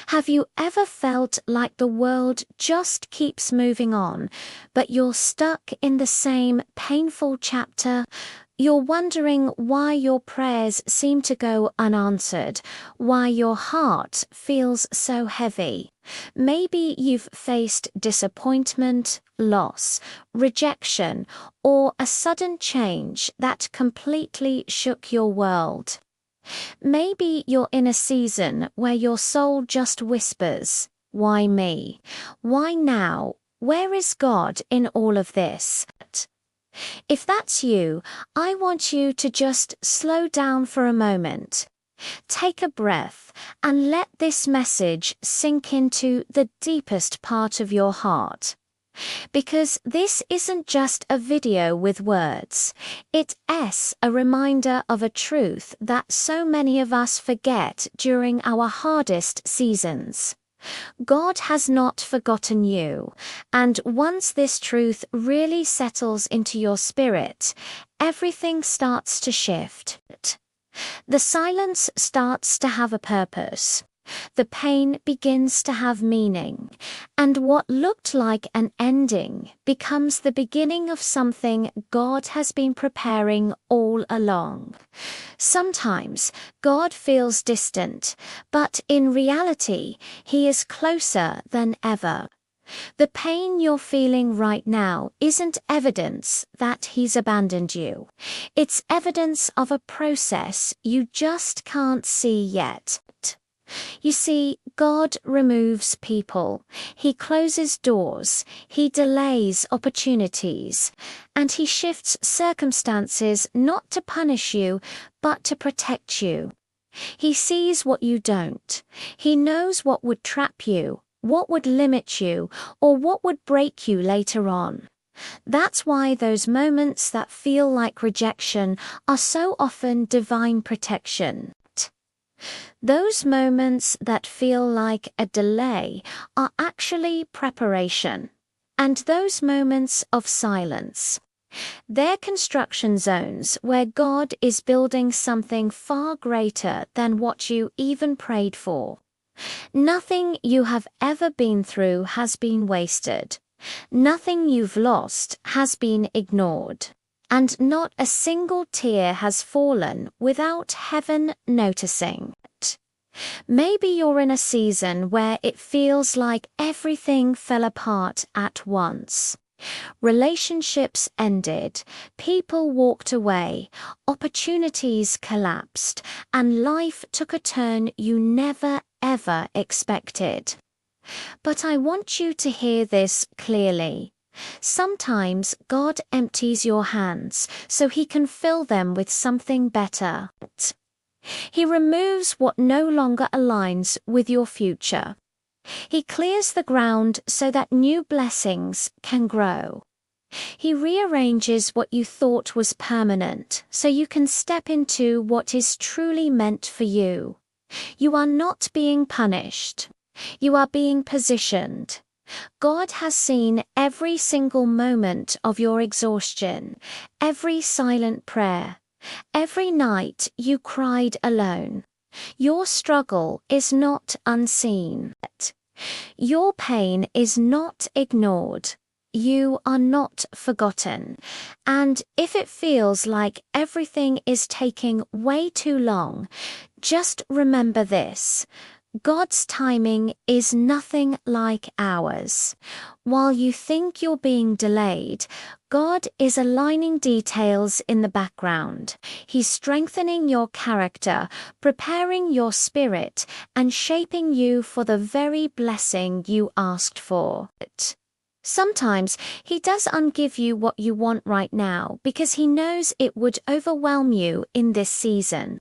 Have you ever felt like the world just keeps moving on, but you're stuck in the same painful chapter? You're wondering why your prayers seem to go unanswered, why your heart feels so heavy. Maybe you've faced disappointment, loss, rejection, or a sudden change that completely shook your world. Maybe you're in a season where your soul just whispers, "Why me? Why now? Where is God in all of this?" If that's you, I want you to just slow down for a moment. Take a breath and let this message sink into the deepest part of your heart. Because this isn't just a video with words. It's a reminder of a truth that so many of us forget during our hardest seasons. God has not forgotten you, and once this truth really settles into your spirit, everything starts to shift. The silence starts to have a purpose. The pain begins to have meaning, and what looked like an ending becomes the beginning of something God has been preparing all along. Sometimes God feels distant, but in reality, He is closer than ever. The pain you're feeling right now isn't evidence that He's abandoned you. It's evidence of a process you just can't see yet. You see, God removes people. He closes doors. He delays opportunities. And He shifts circumstances not to punish you, but to protect you. He sees what you don't. He knows what would trap you, what would limit you, or what would break you later on. That's why those moments that feel like rejection are so often divine protection. Those moments that feel like a delay are actually preparation. And those moments of silence, they're construction zones where God is building something far greater than what you even prayed for. Nothing you have ever been through has been wasted. Nothing you've lost has been ignored. And not a single tear has fallen without heaven noticing. Maybe you're in a season where it feels like everything fell apart at once. Relationships ended, people walked away, opportunities collapsed, and life took a turn you never ever expected. But I want you to hear this clearly. Sometimes God empties your hands so He can fill them with something better. He removes what no longer aligns with your future. He clears the ground so that new blessings can grow. He rearranges what you thought was permanent so you can step into what is truly meant for you. You are not being punished. You are being positioned. God has seen every single moment of your exhaustion, every silent prayer, every night you cried alone. Your struggle is not unseen. Your pain is not ignored. You are not forgotten. And if it feels like everything is taking way too long, just remember this. God's timing is nothing like ours. While you think you're being delayed, God is aligning details in the background. He's strengthening your character, preparing your spirit, and shaping you for the very blessing you asked for. Sometimes He doesn't give you what you want right now because He knows it would overwhelm you in this season.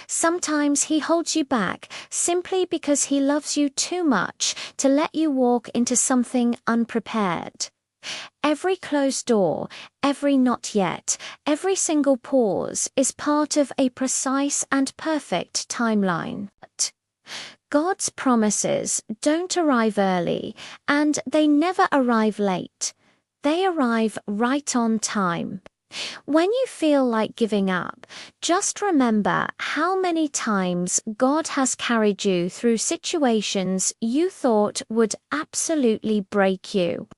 Sometimes He holds you back simply because He loves you too much to let you walk into something unprepared. Every closed door, every not yet, every single pause is part of a precise and perfect timeline. God's promises don't arrive early, and they never arrive late. They arrive right on time. When you feel like giving up, just remember how many times God has carried you through situations you thought would absolutely break you.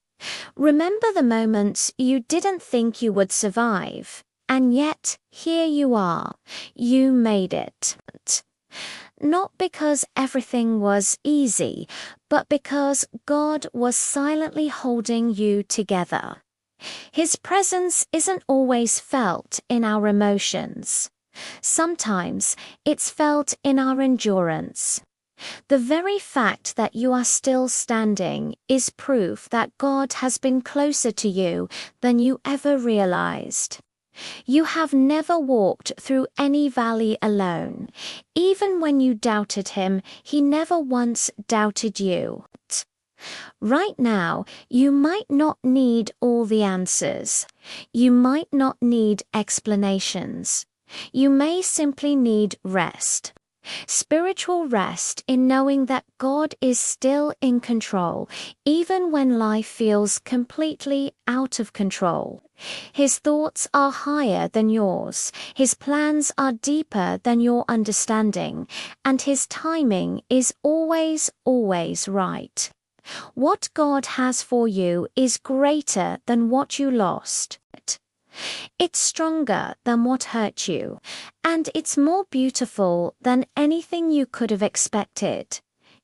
Remember the moments you didn't think you would survive, and yet here you are. You made it. Not because everything was easy, but because God was silently holding you together. His presence isn't always felt in our emotions. Sometimes it's felt in our endurance. The very fact that you are still standing is proof that God has been closer to you than you ever realized. You have never walked through any valley alone. Even when you doubted him, he never once doubted you. Right now, you might not need all the answers. You might not need explanations. You may simply need rest. Spiritual rest in knowing that God is still in control, even when life feels completely out of control. His thoughts are higher than yours. His plans are deeper than your understanding. And his timing is always, always right. What God has for you is greater than what you lost. It's stronger than what hurt you, and it's more beautiful than anything you could have expected.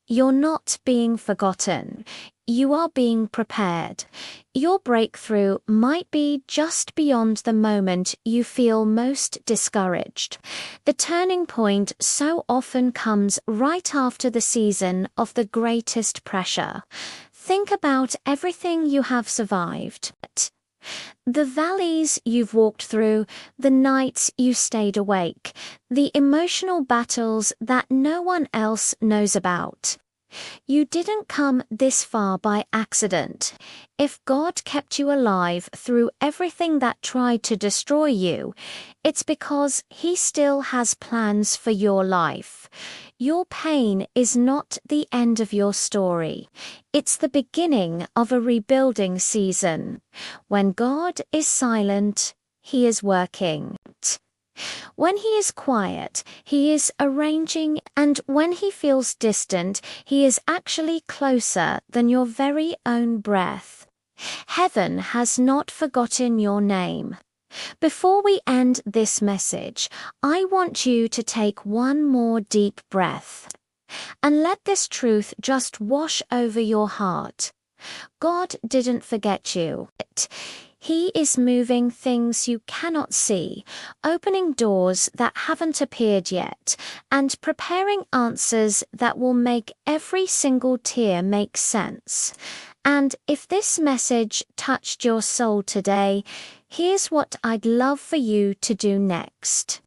You're not being forgotten. You are being prepared. Your breakthrough might be just beyond the moment you feel most discouraged. The turning point so often comes right after the season of the greatest pressure. Think about everything you have survived. The valleys you've walked through, the nights you stayed awake, the emotional battles that no one else knows about. You didn't come this far by accident. If God kept you alive through everything that tried to destroy you, it's because he still has plans for your life. Your pain is not the end of your story. It's the beginning of a rebuilding season. When God is silent, he is working. When he is quiet, he is arranging, and when he feels distant, he is actually closer than your very own breath. Heaven has not forgotten your name. Before we end this message, I want you to take one more deep breath and let this truth just wash over your heart. God didn't forget you. He is moving things you cannot see, opening doors that haven't appeared yet, and preparing answers that will make every single tear make sense. And if this message touched your soul today, here's what I'd love for you to do next.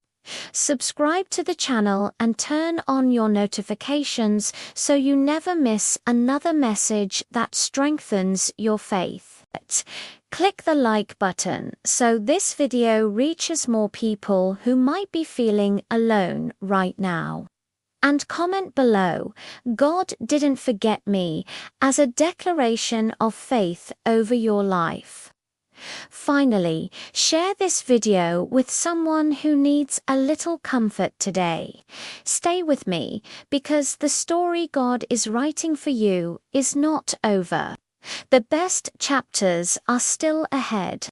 Subscribe to the channel and turn on your notifications so you never miss another message that strengthens your faith. Click the like button so this video reaches more people who might be feeling alone right now. And comment below, God didn't forget me, as a declaration of faith over your life. Finally, share this video with someone who needs a little comfort today. Stay with me, because the story God is writing for you is not over. The best chapters are still ahead.